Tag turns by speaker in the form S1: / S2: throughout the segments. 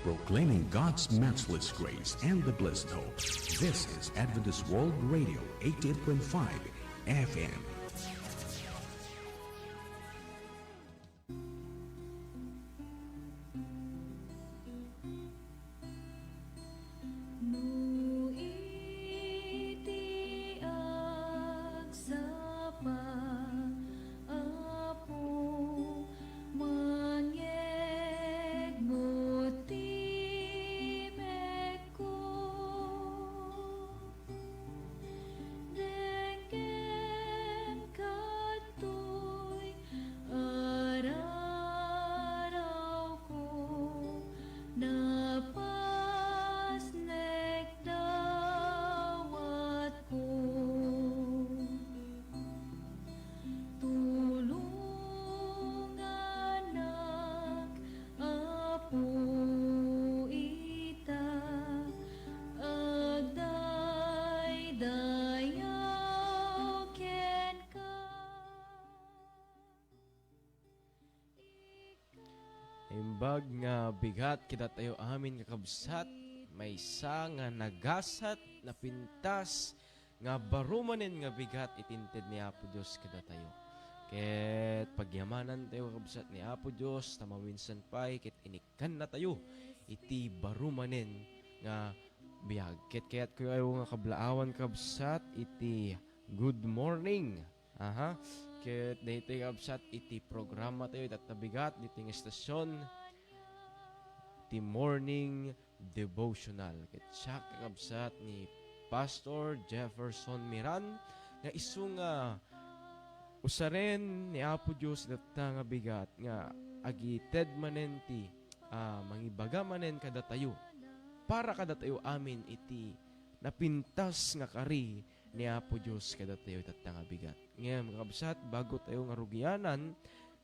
S1: proclaiming God's matchless grace and the blessed hope. This is Adventist World Radio, 88.5 FM.
S2: Imbag nga bigat kita tayo amin kakabsat, may isa nga nagasat na pintas nga barumanin nga bigat itinted ni Apo Diyos kada tayo. Ket pagyamanan tayo kakabsat ni Apo Diyos, tamaminsan pa'y ket inikan na tayo iti barumanin nga biyag. Ket kaya't ko ayo nga kablaawan kabsat iti good morning. Ket dito kabsat iti programa tayo tatabigat dito ng estasyon iti morning devotional. Ket siya kabsat ni Pastor Jefferson Miran nga isu nga usaren ni Apo Diyos data nga bigat nga agited manen ti mangibaga manen kada tayo para kada tayo amin iti napintas nga kari ni Apo Diyos kada tayo data nga bigat. Ngayon mga kabsat, bago tayo nga rugianan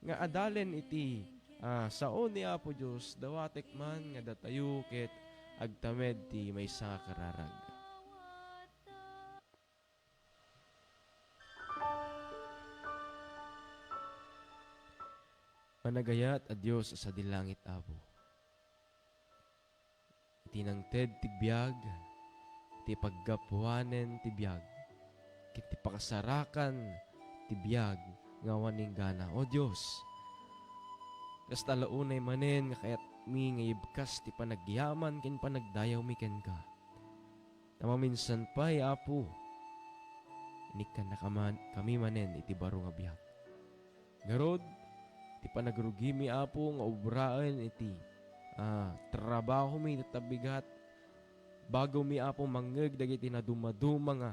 S2: nga adalen iti saon ni Apo Diyos dawatek man nga datayo ket agtamed ti maysa nga kararag. Managayat a Diyos sa dilangit Apo. Iti nang ted tibiyag, iti paggapuanen tibiyag, iti pakasarakan tibiyag nga waning gana. O Diyos, kas talaunay manen nga kayat mi nga ibkas ti panagyaman ken panagdayaw mi ken ka. Tamaminsan pa'y Apo, inikan na kami manen iti baro nga biyag. Garod, ti panagrugi mi Apo nga obraan iti trabaho mi tatabigat bago mi Apo mangeg dagiti na dumaduma nga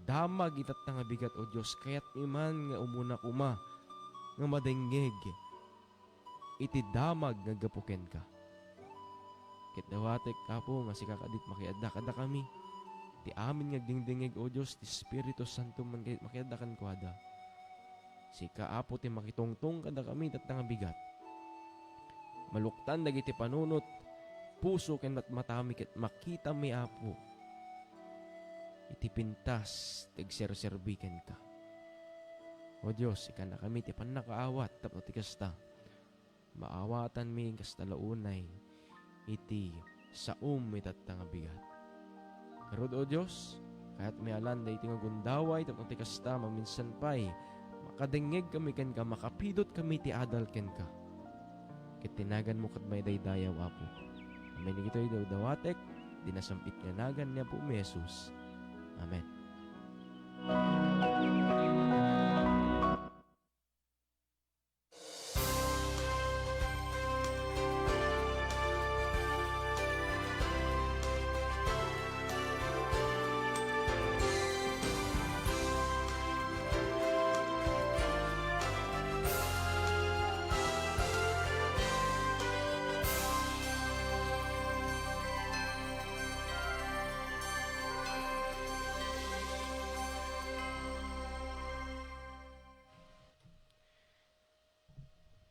S2: damag itat nga bigat o Diyos kayat mi man nga umuna kuma nga madengeg iti damag nga gapuken ka. Ket dawatek Apo nga sikakadit makiadda kada kami ti amin nga dingdingeg o Diyos ti Espiritu Santo man kayat makiadda kan kuada. Sika Apo ti makitungtong kada kami tat nga bigat. Maluktan dagiti panunot puso ken matami ket makita mi Apo iti pintas tagserserbiken ka. O Diyos, ikan na kami ti panakaawat tapno ti kasta maawatan mi kasta launay iti saum itat nga bigat. Karod o Diyos, kahit may alanda iti nga gundaway tapno ti kasta maminsan pa'y makadengeg kami ken ka, makapidot kami ti adal ken ka. Ket tinagan mo kat may daydayaw Apo. Amen ito'y dawatek, dinasampit nga nagan niya po Jesus. Amen.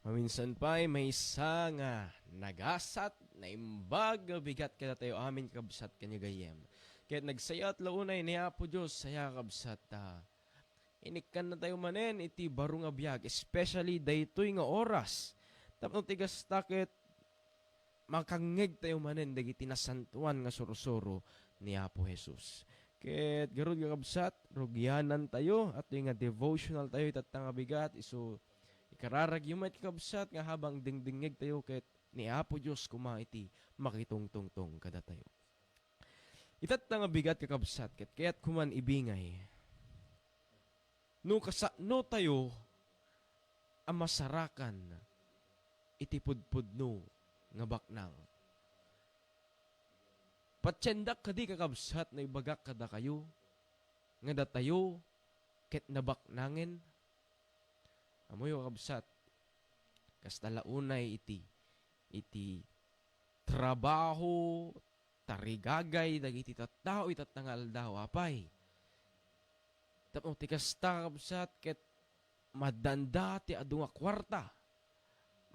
S2: Maminsan pa'y may isa nga nagasat na imbag bigat kada tayo amin kabsat kanya gayem. Kaya't nagsayat launay ni Apo Diyos saya kabsat inikan na tayo manen iti baro nga biyag, especially daytoy nga oras. Tapno tigas takit makangeg tayo manen dagiti nasantuan nga sursuro ni Apo Jesus. Ket garud nga kabsat, rugyanan tayo at yung nga devotional tayo itatang nga bigat iso ikararag yung may kabsat nga habang dingdingeg tayo ket ni Apo Dios kumaiti makitungtungtong kada tayo. Itatang nga bigat kakabsat ket kaya't kuman ibingay. No kasano tayo ang masarakan iti pudpudno nga baknang. Patsendak kadi kakabsat na ibagak kada kayo, nga datayo, ket nabaknangin. Amoy kakabsat, kastalaunay iti trabaho, tarigagay, dagiti tattao, itatangal daw, apay. Tapos ti kasta kakabsat, ket madanda ti adu nga kwarta,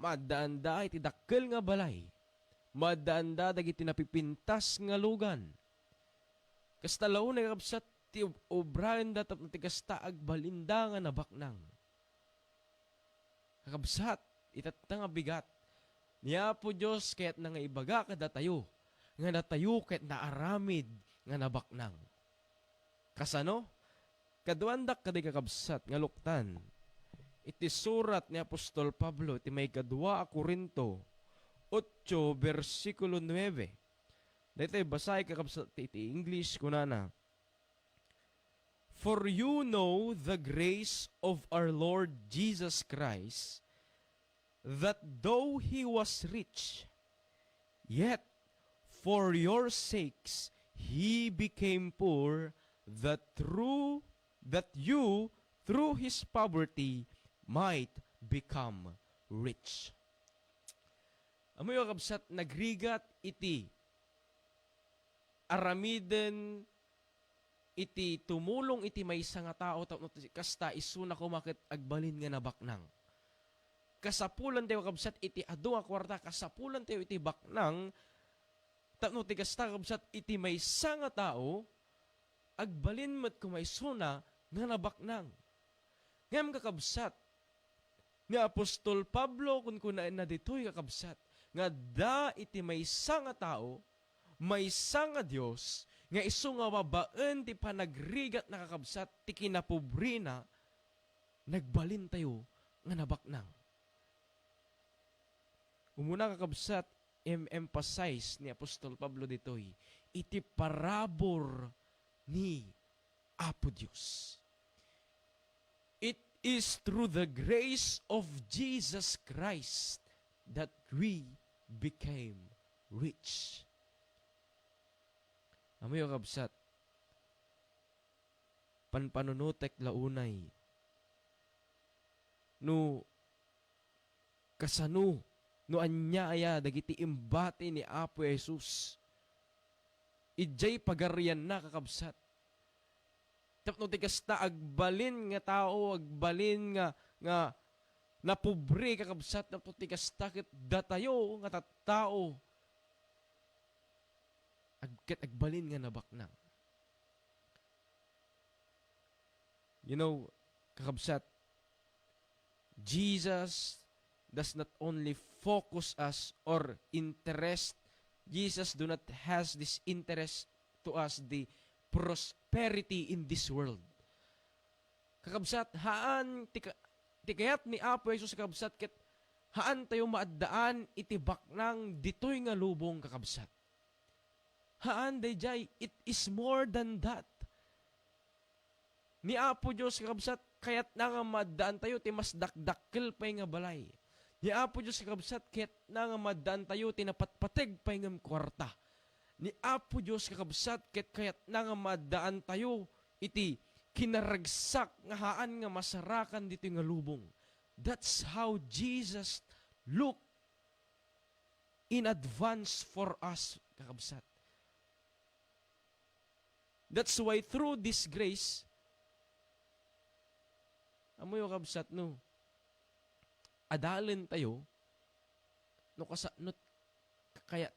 S2: madanda iti dakkel nga balay, madanda dagiti napipintas nga lugan. Kasta laon ay kapsat ti obrayan datap ti kasta agbalinda nga nabaknang. Kakabsat, itatang nga bigat. Niya po Diyos kaya't nga ibaga kada tayo. Nga natayo kaya't naaramid nga nabaknang. Kasano? Kaduandak kaday kakabsat nga luktan. Iti surat ni Apostol Pablo, iti may kadwa a Korinto, 8, versikulo 9. Dito basay kakabsat iti English kunana. For you know the grace of our Lord Jesus Christ, that though He was rich, yet for your sakes He became poor, that you, through His poverty, might become rich. Amoy kakabsat, nagrigat iti aramiden iti tumulong iti maysa nga tao tapno kasta isu na kumakit agbalin nga nabaknang. Kasapulan tayo kakabsat iti adu nga kwarta, kasapulan tayo iti baknang tapno ti kasta kakabsat iti maysa nga tao agbalin met kumaysuna nga nabaknang. Ngam kakabsat nga Apostol Pablo kun kunain na ditoy kakabsat nga da iti maysa nga tao, maysa nga Dios, nga isu nga babaen ti panagrigat na kakabsat ti kinapobre na, nagbalin tayo nga nabaknang. Umuna kakabsat, emphasize ni Apostol Pablo ditoy, iti parabor ni Apo Dios. It is through the grace of Jesus Christ that we became rich. Amoy kakabsat, panpanunutek launay, no kasano, no anyaya dagiti imbati ni Apo Jesus, ijay pagarian na kakabsat. Tapno ti kasta agbalin nga tao, agbalin nga napobre kakabsat na ti kasta ket datayo nga tattao agbalin nga nabaknang. You know, kakabsat, Jesus does not only focus us or interest. Jesus do not has this interest to us the prosperity in this world. Kakabsat, haan ti kayat ni Apo Jesus kakabsat ket haan tayo maaddaan iti baknang ditoy nga lubong kakabsat. Haan dayjay, it is more than that. Ni Apo Diyos kakabsat kayat na nga maaddaan tayo ti mas dakdakkel pay nga balay. Ni Apo Diyos kakabsat kayat na nga maaddaan tayo ti napatpateg pay nga kwarta. Ni Apo Diyos kakabsat ket kayat na nga madaan tayo iti kinaragsak nga haan nga masarakan dito nga lubong. That's how Jesus look in advance for us kakabsat. That's why through this grace, amoy kakabsat no, adalin tayo no kayat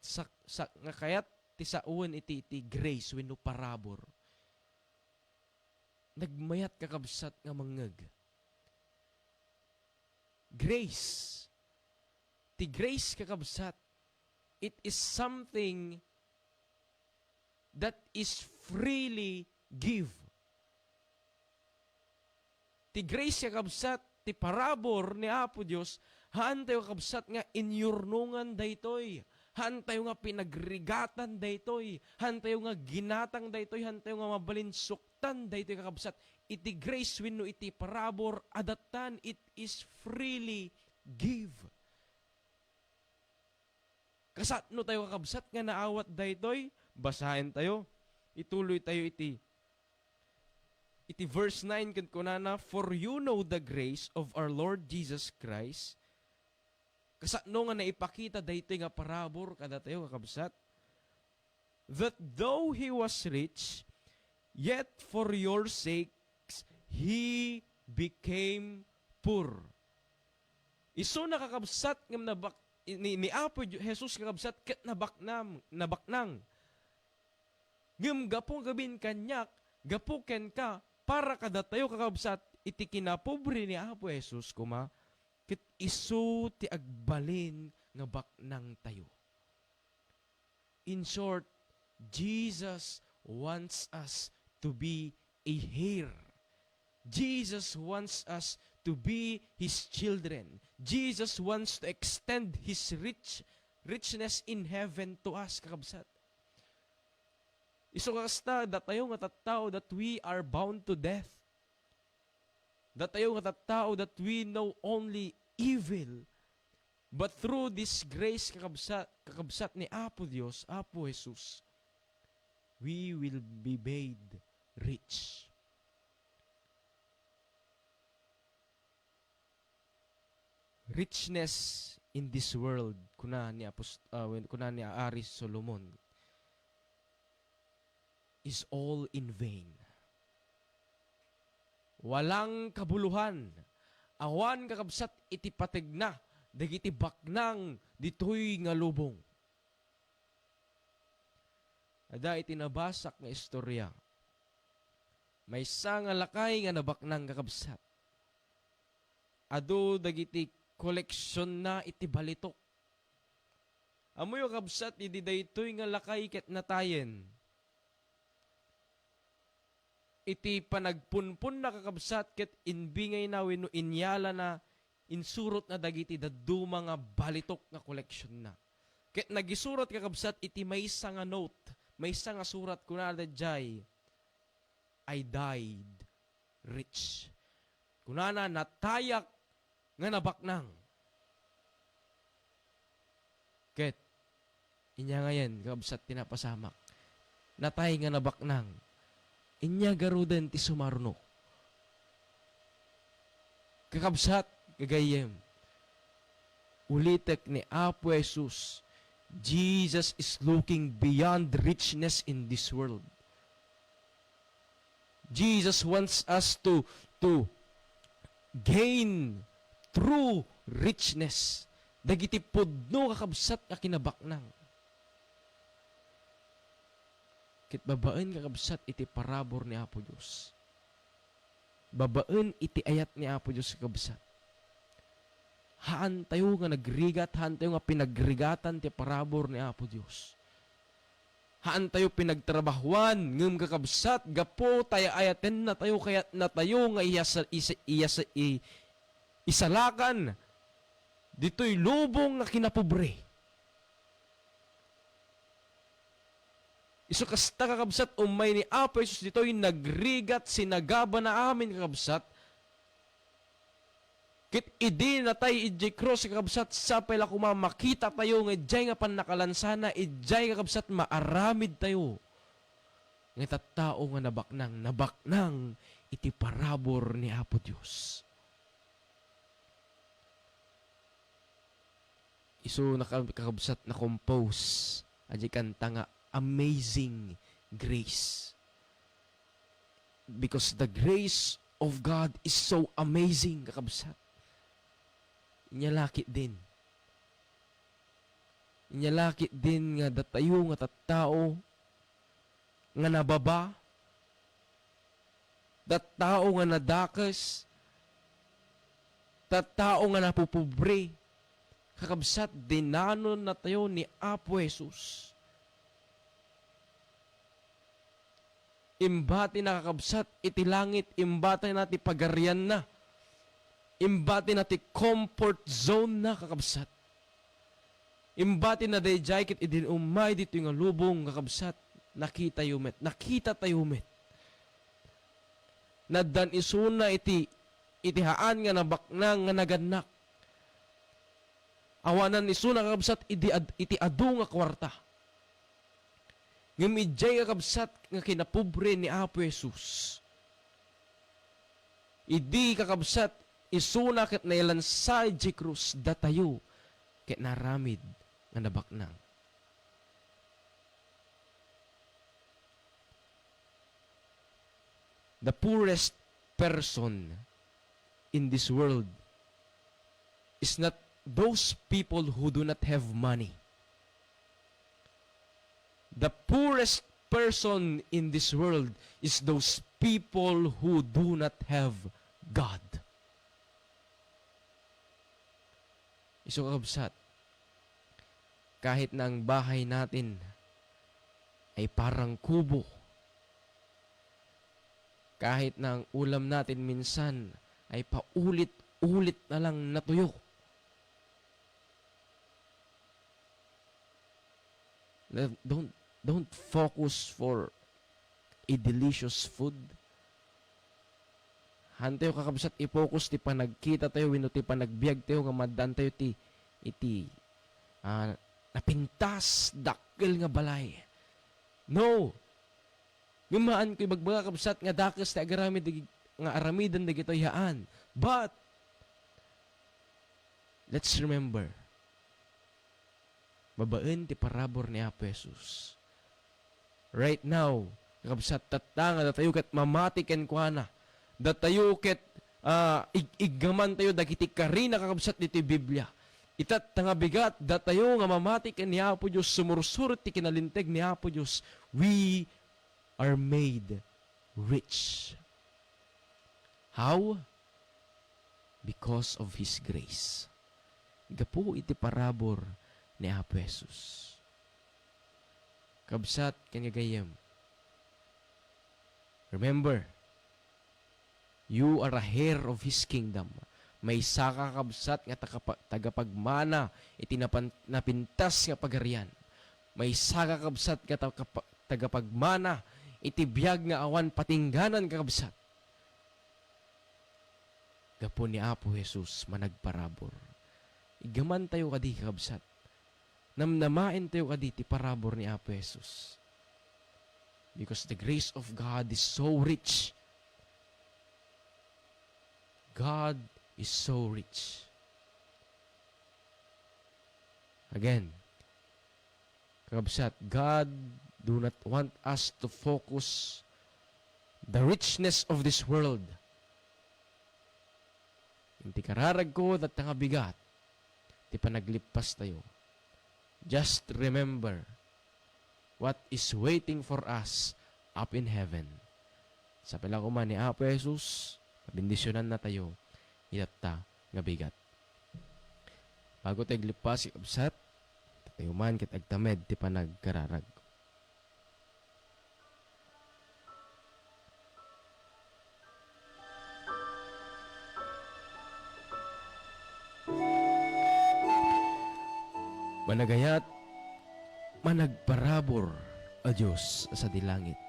S2: nga kayat ti sauan iti grace wenno parabor. Nagmayat kakabsat nga mangeg. Grace. Ti grace kakabsat. it is something that is freely give. Ti grace kakabsat, ti parabor ni Apo Dios, haan tayo kakabsat nga inyurnungan daytoy. Han tayo nga pinagrigatan daytoy. Han tayo nga ginatang daytoy. Han tayo nga mabalinsuktan daytoy kakabsat. Iti grace wenno iti parabor adatan, it is freely give. Kasatno tayo kakabsat nga naawat daytoy, basahin tayo. Ituloy tayo iti verse 9 ken kunana, for you know the grace of our Lord Jesus Christ. Kasatno nga naipakita daytoy nga parabor kada tayo kakabsat, that though he was rich, yet for your sakes he became poor. Iso nakakabsat ngam nabak ni Apo Jesus kakabsat ket nabaknang. Ngem gapo gabin kanyak, gapo ken ka para kada tayo kakabsat iti kinapobre ni Apo Jesus kuma ket isu ti agbalin nga baknang tayo. In short, Jesus wants us to be a heir. Jesus wants us to be His children. Jesus wants to extend His richness in heaven to us, kakabsat. Isu kasta datayo nga tattao that we are bound to death. Datayo nga tattao that we know only evil. But through this grace kakabsat ni Apo Dios, Apo Jesus, we will be made rich. Richness in this world, kuna ni Ari Solomon, is all in vain. Walang kabuluhan. Awan kakabsat iti pategna, dagiti baknang ditoy nga lubong. Ada iti nabasak nga istorya. May isa nga lakay nga nabaknang kakabsat. Ado dagiti koleksyon na iti balitok. Amoy kakabsat iti daytoy nga lakay ket natayen. Iti panagpunpun na kakabsat ket inbingay na wenno inyala na insurot na dagiti daddu mga balitok nga koleksyon na. Ket nagisurat kakabsat iti maysa nga note, maysa nga surat kunana dayjay, I died rich. Kunana natayak nga nabaknang. Ket inya ngayon kakabsat tinapasamak. Natay nga nabaknang. Inya garudan ti sumarno. Kakabsat, gagayem. Ulitek ni Apo Jesus, Jesus is looking beyond richness in this world. Jesus wants us to gain true richness. Dagiti pudno kakabsat nga kinabaknang. Kit babaan kakabsat iti parabor ni Apo Diyos. Babaan iti ayat ni Apo Diyos kakabsat. Haan tayo nga nagrigat, haan tayo nga pinagrigatan ti parabor ni Apo Diyos. Haan tayo pinagtrabahuan, ngem kakabsat, gapo tayo ayaten na tayo, kayat na tayo nga isalakan. Dito'y lubong nga kinapobre. Isu kasta kakabsat, umay ni Apo Jesus dito'y nagrigat, sinagaba na amin kakabsat. Kit idi na tayo ijay cross kakabsat, sapay la kumamakita tayo nga ijay nga panakalansana, ijay kakabsat maaramid tayo. Nga tattao nga nabaknang iti parabor ni Apo Diyos. Isu nakakabsat na compose, aji kanta nga amazing grace. Because the grace of God is so amazing, kakabsat. Inyalakit din. Inyalakit din nga datayo nga tattao nga nababa, tattao nga nadakas, tattao nga napupobre, kakabsat, dinanon na tayo ni Apo Jesus. Imbati na kakabsat, iti langit, imbati na ti pagarian na. Imbati na ti comfort zone na kakabsat. Imbati na dayjay kit idin umay dito yung lubong kakabsat. Nakita tayo met. Nadan isuna iti haan nga nabaknang nga naganak. Awanan isuna kakabsat iti adu nga kwarta. Ngimidjay kakabsat nga kinapobre ni Apo Jesus. Idi kakabsat isuna ket nailansay di krus datayo ket naramid nga nabaknang. The poorest person in this world is not those people who do not have money. The poorest person in this world is those people who do not have God. Iso kakabsat, kahit na ang bahay natin ay parang kubo, kahit na ang ulam natin minsan ay paulit-ulit na lang natuyo, don't focus for a delicious food. Hantayo kakabsat, i-focus ti panagkita tayo, wino ti panagbiag tayo, nga madan tayo iti napintas, dakil nga balay. No! Gumaan ko ibagbaga kabsat nga dakas ti agaramid nga aramidan da gito yaan. But, let's remember, babaen ti parabor ni Apo Jesus. Right now, kakabsat tatanga, datayo ket mamatiken kwa na. Datayo ket igaman tayo dagiti karina kakabsat diti Biblia. Itat nga bigat, datayo nga mamatiken ni Apo Diyos, sumursurot ti kinalinteg ni Apo Diyos. We are made rich. How? Because of His grace. Gapo iti parabor ni Apo Jesus. Kabsat kanyagayam. Remember, you are a heir of His kingdom. May saka kabsat nga tagapagmana iti napintas nga pagarian. May saka kabsat nga tagapagmana iti biyag nga awan patingganan kakabsat. Gapo ni Apo Jesus managparabor. Igaman tayo kadi kakabsat. Namnamain tayo kadi ti parabor ni Apo Jesus. Because the grace of God is so rich. God is so rich. Again, kakabsat, God do not want us to focus the richness of this world. Hindi kararag ko at nga bigat, ti panaglipas tayo. Just remember what is waiting for us up in heaven. Sa pila ni Apo Jesus, pabindisyonan na tayo, itata nga bigat. Bago tayo glipas, ikabsat, tayo man kit agtamed, ti panagkararag. Managayat, managparabor a Diyos sa dilangit.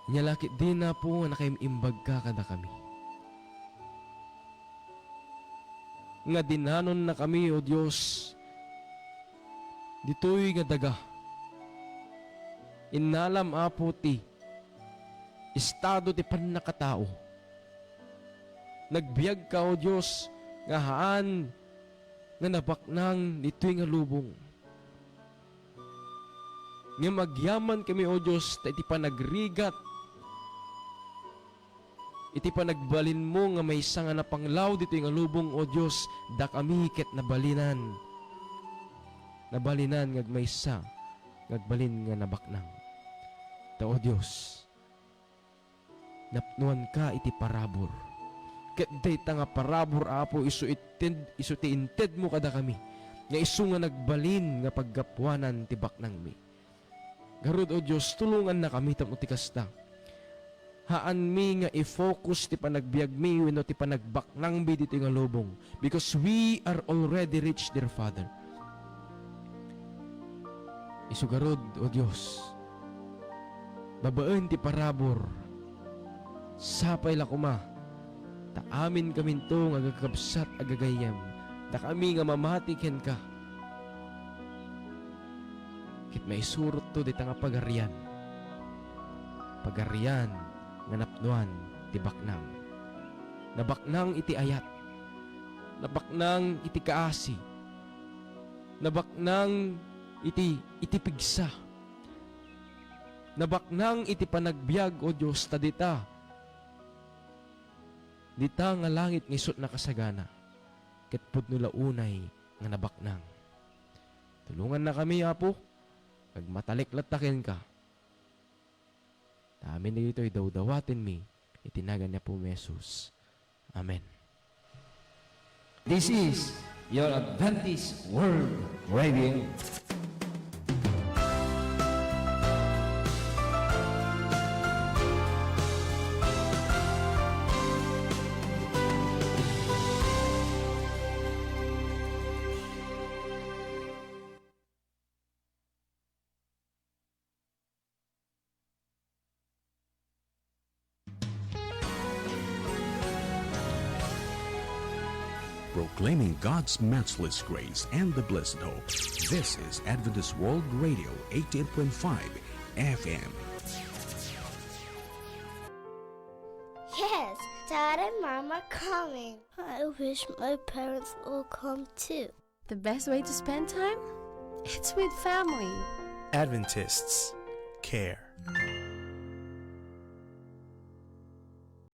S2: Inyalakit din na po na kaimimbag ka kada kami. Nga dinanon na kami, O Diyos, dito'y nga daga. Inalam apo ti, estado ti panakatao. Nagbiag ka, O Diyos, nga haan, nga nabaknang dito'y nga lubong. Nga magyaman kami, O Diyos, ta iti panagrigat, iti panagbalin mo nga may isa nga napanglaw dito'y nga lubong, O Diyos, da kami ket nabalinan. Nabalinan ngag may isa, ngagbalin nga nabaknang. Ta, O Diyos, napnuan ka iti parabor. Ket dayta nga parabor Apo isu tiinted mo kada kami. Nga isu nga nagbalin nga paggapuanan tibak nang mi. Garud o Dios tulungan na kami tamo ti kasta. Haan mi nga i-focus ti panagbiag mi wenno ti panagbaknang mi dito nga lubong because we are already rich, dear Father. Isugarod o Dios. Babaen ti parabor. Sapay la kuma. Ta amin kami to nga gagabsat agagayam. Ta kami nga mamatiken ka. Kit may surot to dita nga pagarian. Pagarian nga napnuan ti baknang. Nabaknang iti ayat. Nabaknang iti kaasi. Nabaknang iti pigsa. Nabaknang iti panagbiag o Diyos ta dita. Dita nga langit ngisot na kasagana. Ket pudno launay nga nabaknang. Tulungan na kami, Apo. Kag mataliklatakin ka. Amin na ito'y dawdawatin mi. Itinagan niya po Jesus. Amen.
S3: This is your Adventist World Radio.
S1: Proclaiming God's matchless grace and the blessed hope. This is Adventist World Radio 88.5 FM.
S4: Yes, Dad and Mom are coming. I wish my parents will come too.
S5: The best way to spend time? It's with family.
S6: Adventists care.